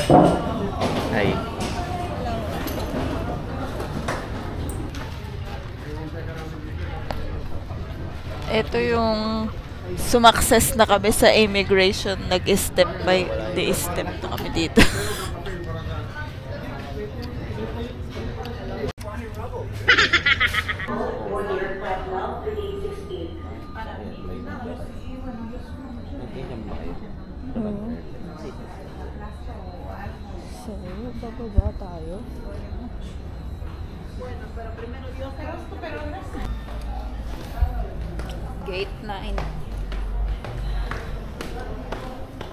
Hi. Ito yung sumakses na kami sa immigration. Nag-step by the step na kami dito. So, bababa tayo. Gate 9.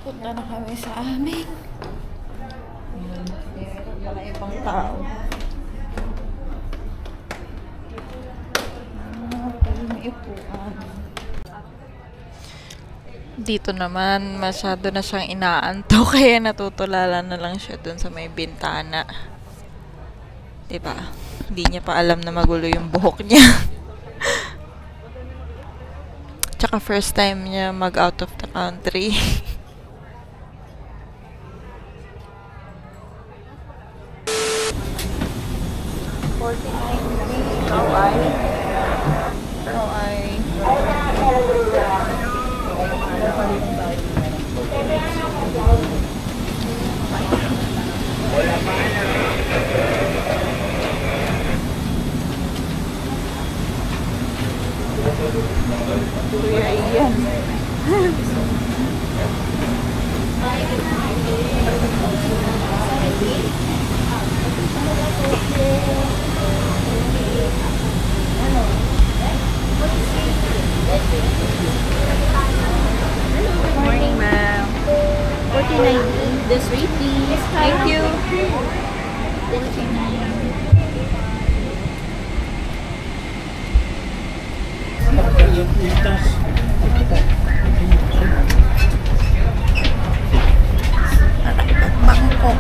Punta na kami sa amin. Meron pala ibang tao. May upuan. Dito naman, masyado na siyang inaanto, kaya natutulala na lang siya dun sa may bintana. Diba? Hindi niya pa alam na magulo yung buhok niya. Tsaka first time niya mag-out of the country. Kuya Ian. Morning, ma'am. 14.90. This rate, please. Thank you. 14.90. Bangkok.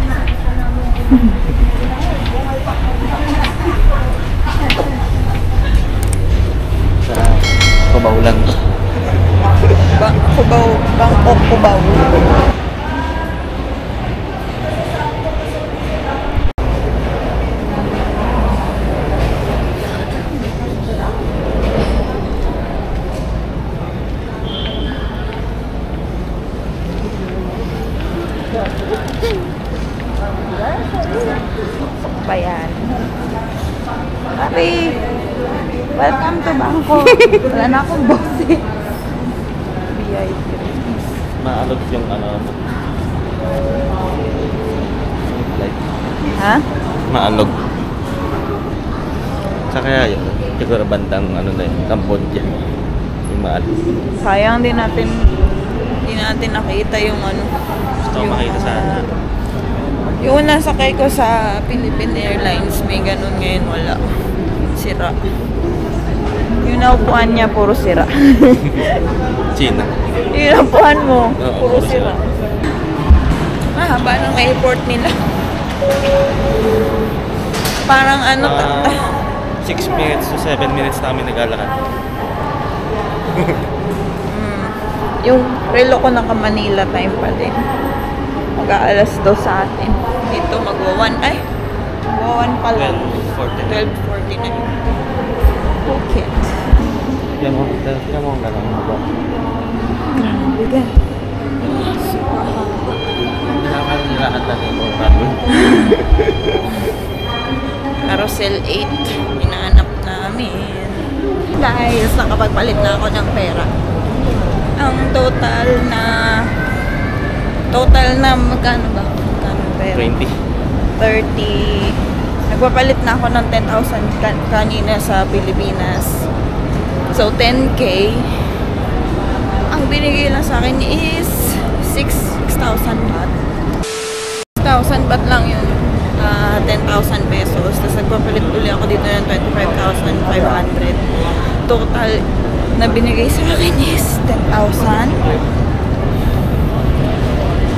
Sa Cubao lang. Cubao. Bangkok, Cubao. Bayan. Papi, welcome to Bangkok. Wala na akong boss eh. VIP. Maalog yung ano. Like, Ha? maalog. Sa kaya yun, siguro bandang ano na yun, Cambodia. Yung maalog. Sayang din natin, hindi natin nakita yung ano. Gusto ko makita sana. Yung nasakay ko sa Philippine Airlines, may ganun, ngayon wala. Sira. Yung naupuan niya, puro sira. China. Yung naupuan mo, Oo, puro sira. Mahaba ng airport nila. Parang ano, 6 minutes to 7 minutes na kami naglalakad. yung relo ko naka-Manila time pa din. Mag-aalas 2 sa atin. Dito magwa-1. Ay! Magwa-1 pa lang. 12:40 na yun. Okay. Yan mo ang gano'n mo ba? Grabe ka. Nilakad natin yung problem. Carousel 8. Hinahanap namin. Guys, nakapagpalit na ako ng pera. Ang total na magkano ba? Magkano pera? 20. 30. Nagpapalit na ako ng 10,000 kanina sa Pilipinas. So, 10K. Ang binigay lang sa akin is 6,000 baht. 6,000 baht lang yun. 10,000 pesos. Tapos nagpapalit uli ako dito ng 25,500. Total na binigay sa akin is 10,000.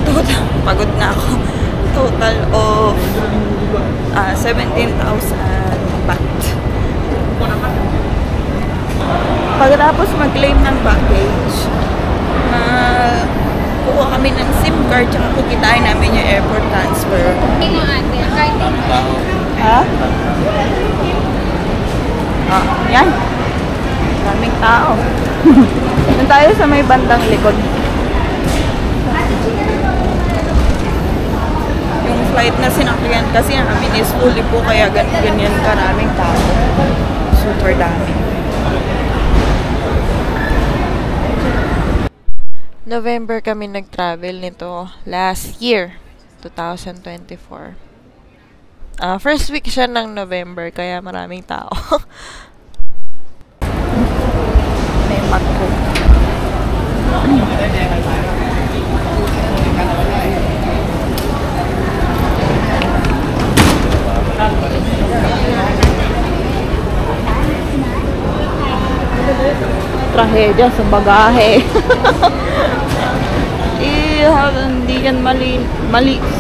Total, pagod na ako. Total of 17,000 baht. Pagkatapos mag-claim ng package, kukuha kami ng SIM card tsaka kikitain namin yung airport transfer. Tao. Ha? Yan. Daming tao. Doon tayo sa may bandang likod. Yung flight na sinakyan kasi namin is fully po kaya ganyan karaming tao. Super dami. November kami nag-travel nito last year, 2024. First week siya ng November, kaya maraming tao. May magko. Trahedya sa bagahe. Hindi yan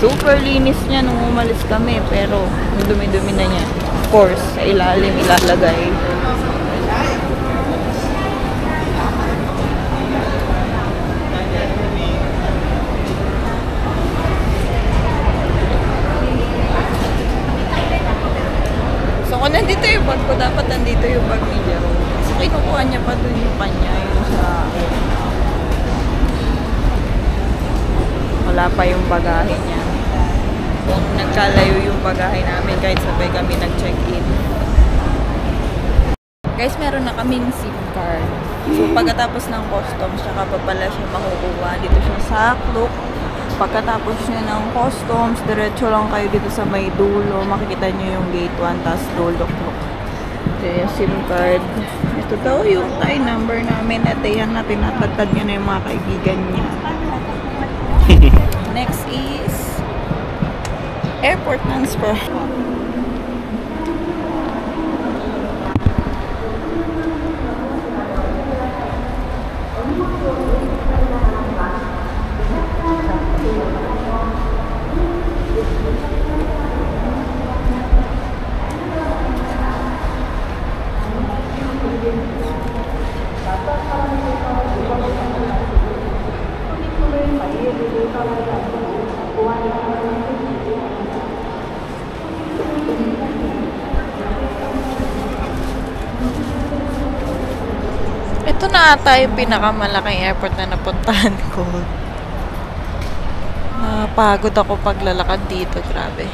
super linis niya nung umalis kami, pero dumi-dumi na niya. Of course, sa ilalim ilalagay. So kung nandito yung bag ko, dapat nandito yung bag ni Jerome. So kinukuha niya pa dun yung kanya, yung sa... Wala pa yung bagahe niya. Kung nagkalayo yung bagahe namin kahit sabay kami nag-check-in. Guys, meron na kaming SIM card. So pagkatapos ng customs, saka pa pala siya makukuha. Dito siya sa Klook. Pagkatapos niya ng customs, diretso lang kayo dito sa may dulo. Makikita niyo yung gate 1, tas dulo Klook. Ito yung SIM card. Ito daw yung tie number namin. At yan na, tinatagtad niya na yung mga kaibigan niya. Next is airport transfer. Ito na ata yung pinakamalaking airport na napuntahan ko. Napagod ako paglalakad dito, grabe.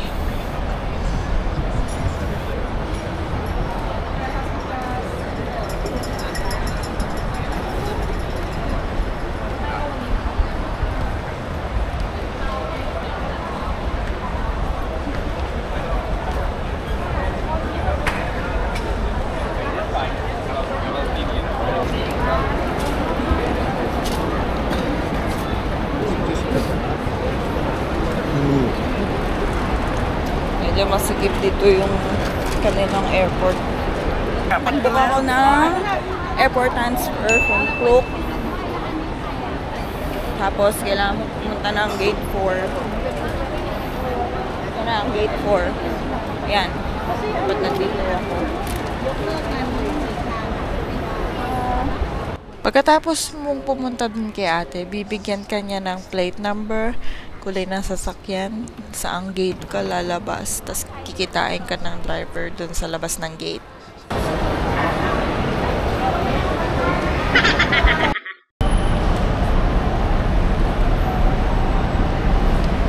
Medyo masikip dito yung kanilang airport. Pagbuka ko ng airport transfer from Klook. Tapos, kailangan mo pumunta ng gate 4. Ito na ang gate 4. Ayan. Ba't nandito ako? Pagkatapos mong pumunta dun kay ate, bibigyan ka niya ng plate number, kulay ng sasakyan, saang gate ka lalabas, tas kikitain ka ng driver dun sa labas ng gate.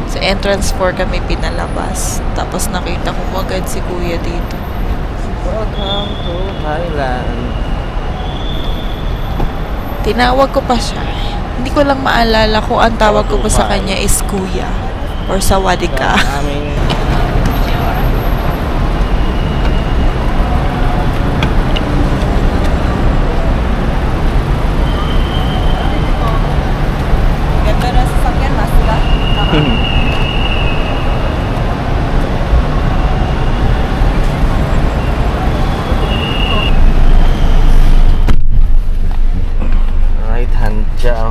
Sa entrance 4 kami pinalabas, tapos nakita ko agad si kuya dito. Welcome to Thailand. Tinawag ko pa siya. Hindi ko lang maalala kung ang tawag ko pa sa kanya is kuya or sawadee ka. Ganda na sasakyan, Mazda. Right hand siya.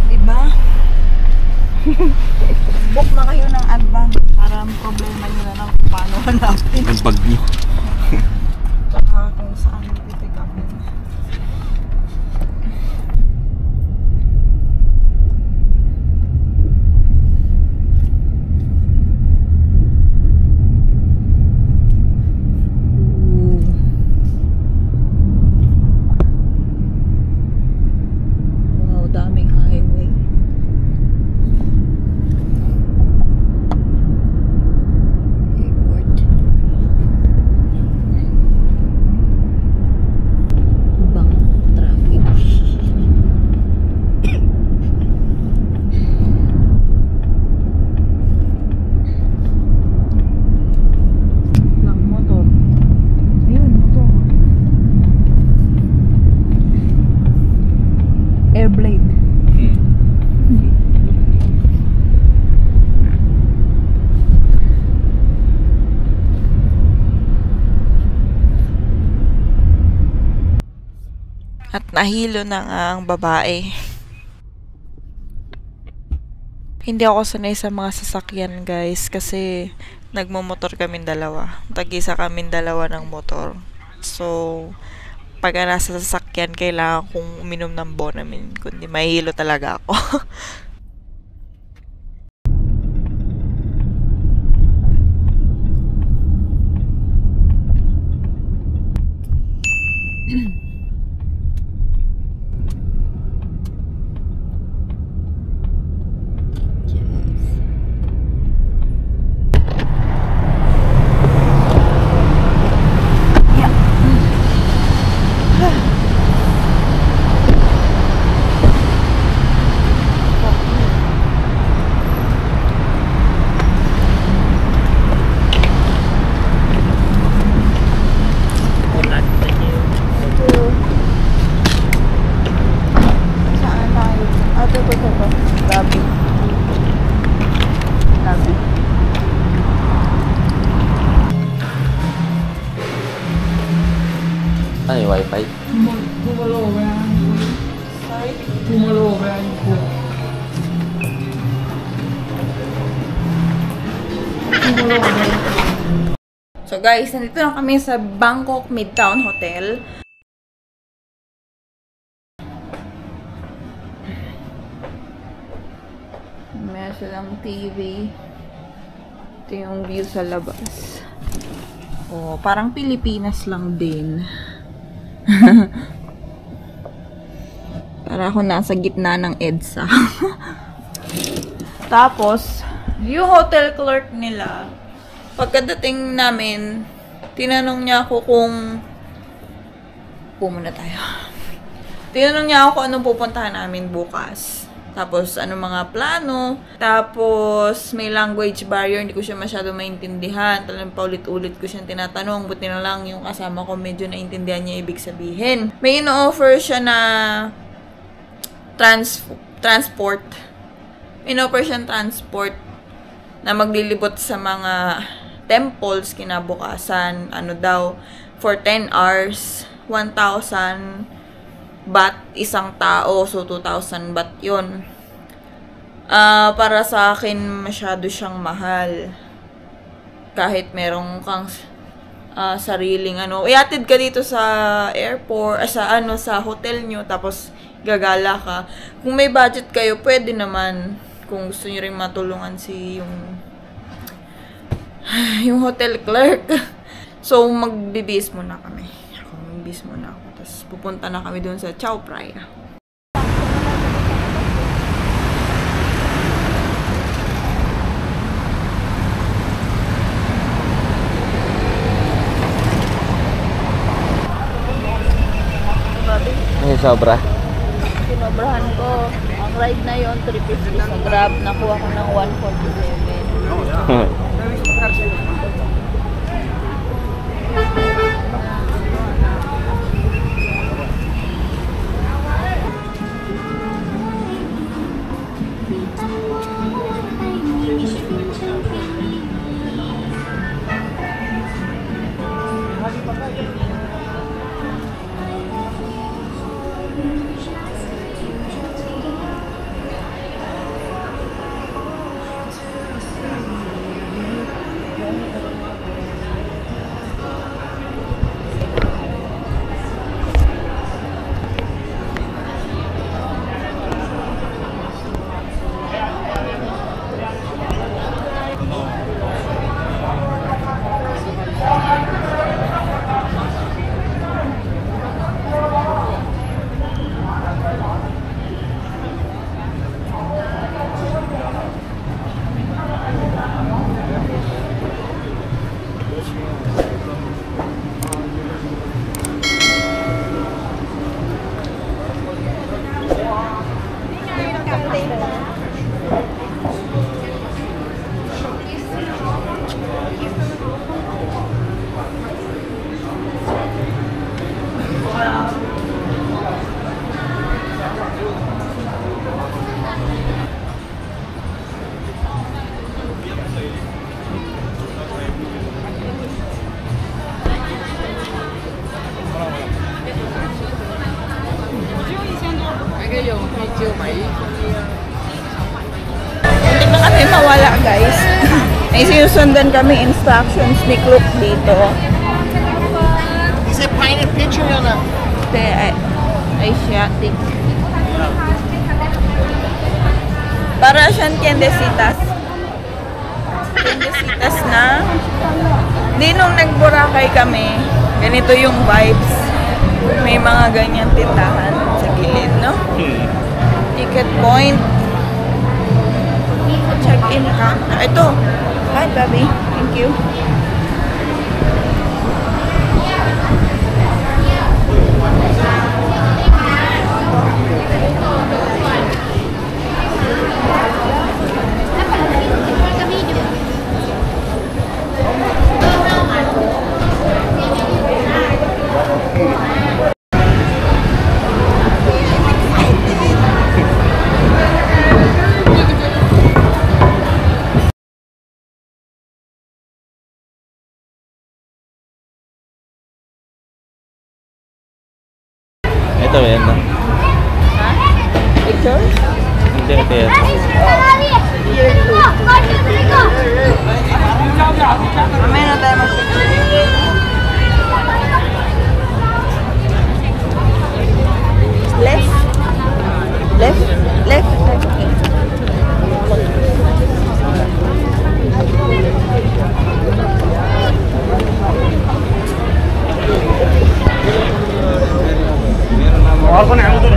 Diba? Book na kayo ng advance para problema nyo na lang kung paano hanapin. Ang bag niyo. Tsaka kung saan pipick upin. At nahilo na nga ang babae. Hindi ako sanay sa mga sasakyan, guys, kasi nagmumotor kaming dalawa. Tag-isa kaming dalawa ng motor. So, pag nasa sasakyan, kailangan kong uminom ng Bonamin. Kundi mahihilo talaga ako. Ay, wifi. So guys, nandito na kami sa Bangkok Midtown Hotel. Meron silang TV. Ito yung view sa labas. Oh, parang Pilipinas lang din. Para ako nasa gitna ng EDSA. Tapos, yung hotel clerk nila, pagkadating namin, tinanong niya ako kung muna tayo. Tinanong niya ako kung anong pupuntahan namin bukas. Tapos, ano mga plano. Tapos, may language barrier. Hindi ko siya masyado maintindihan. Talagang paulit-ulit ko siyang tinatanong. Buti na lang yung kasama ko medyo naintindihan niya ibig sabihin. May ino-offer siya na transport. In-offer siyang transport na maglilibot sa mga temples kinabukasan. Ano daw, for 10 hours, 1,000 baht isang tao. So, 2,000 baht yun. Para sa akin, masyado siyang mahal. Kahit merong kang sariling iatid ka dito sa airport, sa hotel nyo, tapos gagala ka. Kung may budget kayo, pwede naman. Kung gusto nyo rin matulungan yung hotel clerk. So, magbibis muna kami. Magbibis muna ako. Tapos, pupunta na kami dun sa Chao Phraya. Ay, sobra. Sinobrahan ko. Ang ride na yon 350 sa Grab. Nakuha ko ng 147. May sinusundan kami instructions ni Klook dito. Is it painted picture or not? Asiatic. Para siyang tiendesitas. Tiendesitas na. Di nung nag-Boracay kami, ganito yung vibes. May mga ganyan tindahan sa gilid, no? Ticket point. Check-in counter. Ito. Hi, Bobby. Thank you. Ito yan na. Picture? Hindi, ito yan. Mamaya na tayo mag-picture. Left? Left? Left? Okay.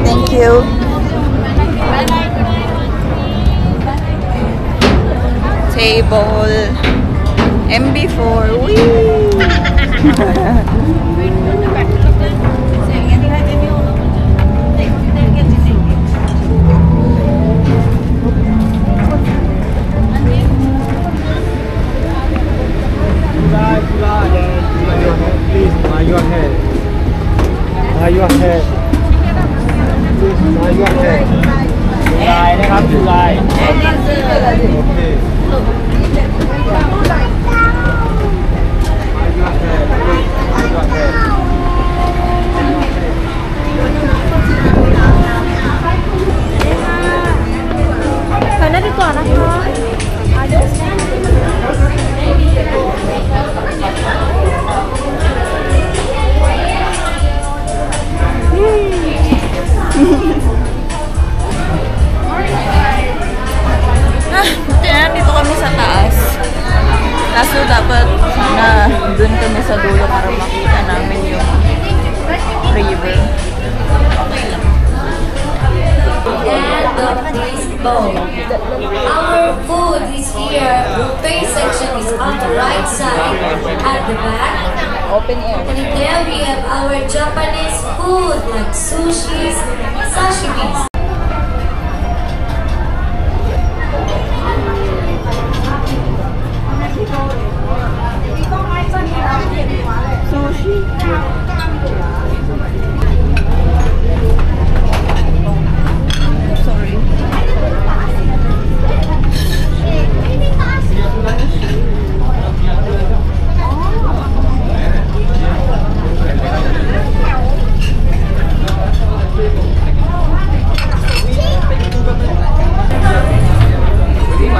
Thank you. Table. MB4. Whee! Your head. Your head. Your head. July นะครับ July โอเค ไปนั่นดีกว่านะคะ Dito kami sa taas. Kaso dapat na dun kami sa dulo para makita namin yung river. Okay lang. And the taste bowl. Our food is here. Buffet section is on the right side at the back. Open air. And there we have our Japanese food like sushis, sashimis.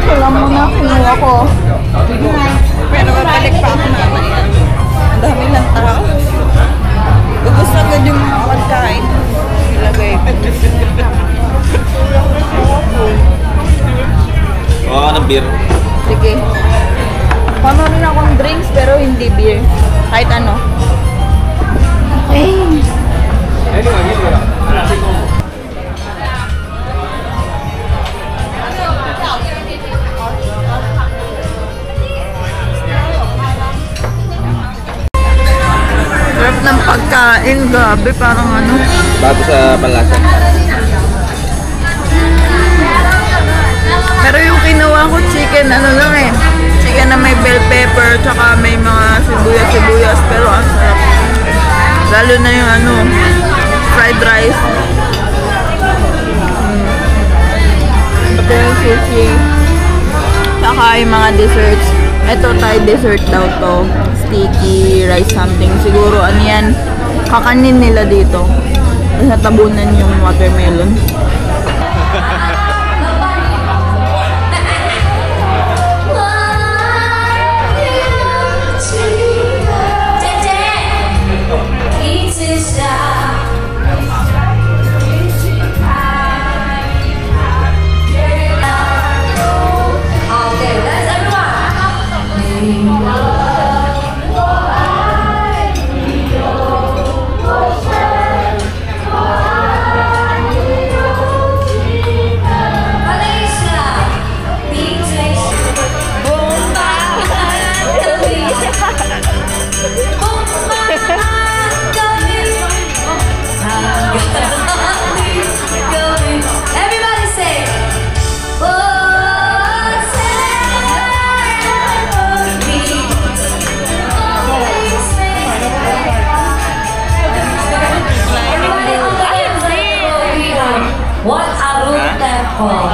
Alam mo na, kinuha ko. Pero babalik pa ako mamaya. Ang dami ng tao. Ubus agad yung mga pagkain. Ilagay. Kuha ka ng beer. Sige. Pano rin akong drinks pero hindi beer. Kahit ano. Okay. Sarap ng pagkain, gabi, parang ano. Bago sa palasa. Pero yung kinuha ko chicken, ano lang eh. Chicken na may bell pepper, tsaka may mga sibuyas, pero ang sarap. Lalo na yung ano, fried rice. Ito yung sushi. Tsaka yung mga desserts. Ito Thai dessert daw to. Sticky rice something. Siguro ano yan, kakanin nila dito. Tapos natabunan yung watermelon.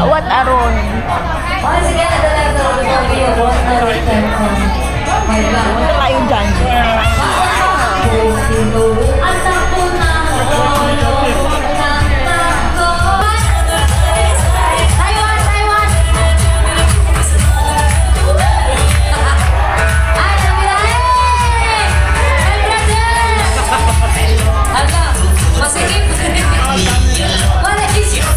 What Aron? Once again, at the level of the movie of What Aron Temple. My God. Ito tayo dyan. Anak ko na Taiwan! Ay, nabilahin! Ay, brother! Ala, masigit! Wala isip!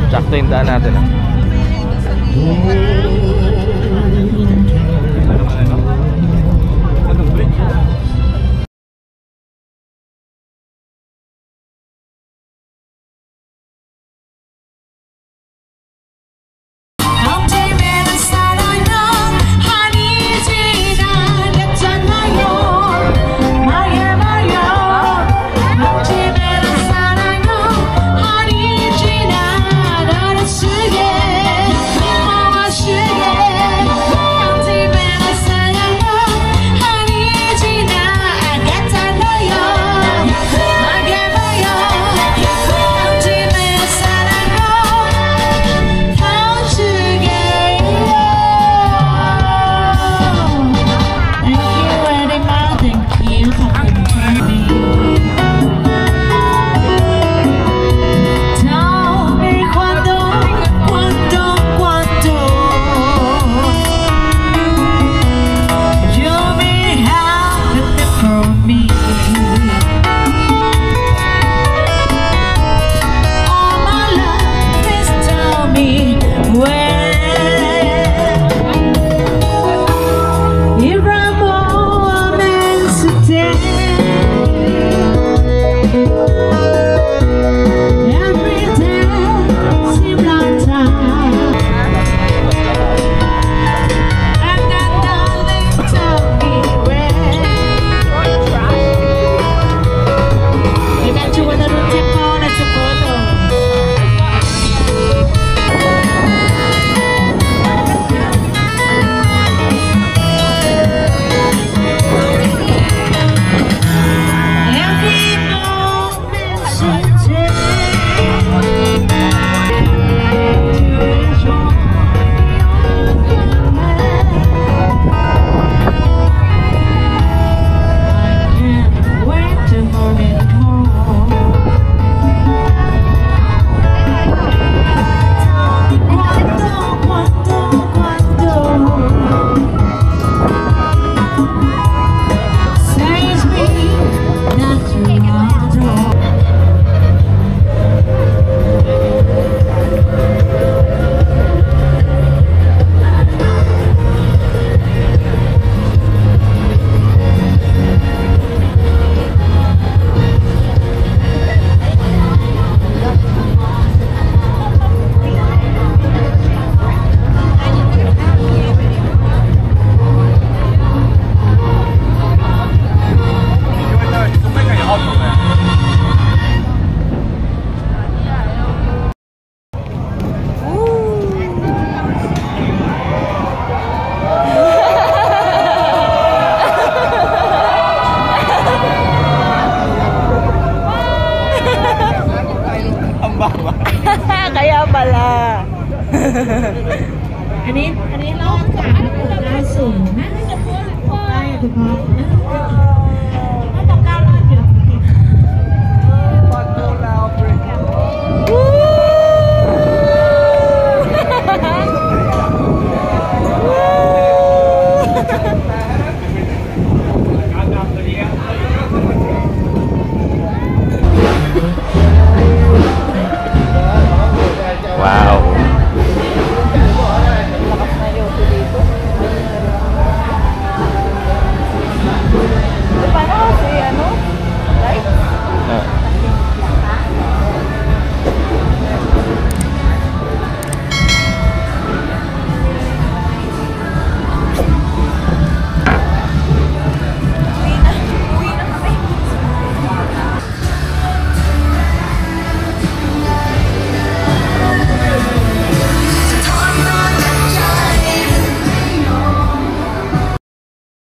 Sakto yung daan natin. Yeah. อันนี้รอบค่ะ90นะได้เฉพาะ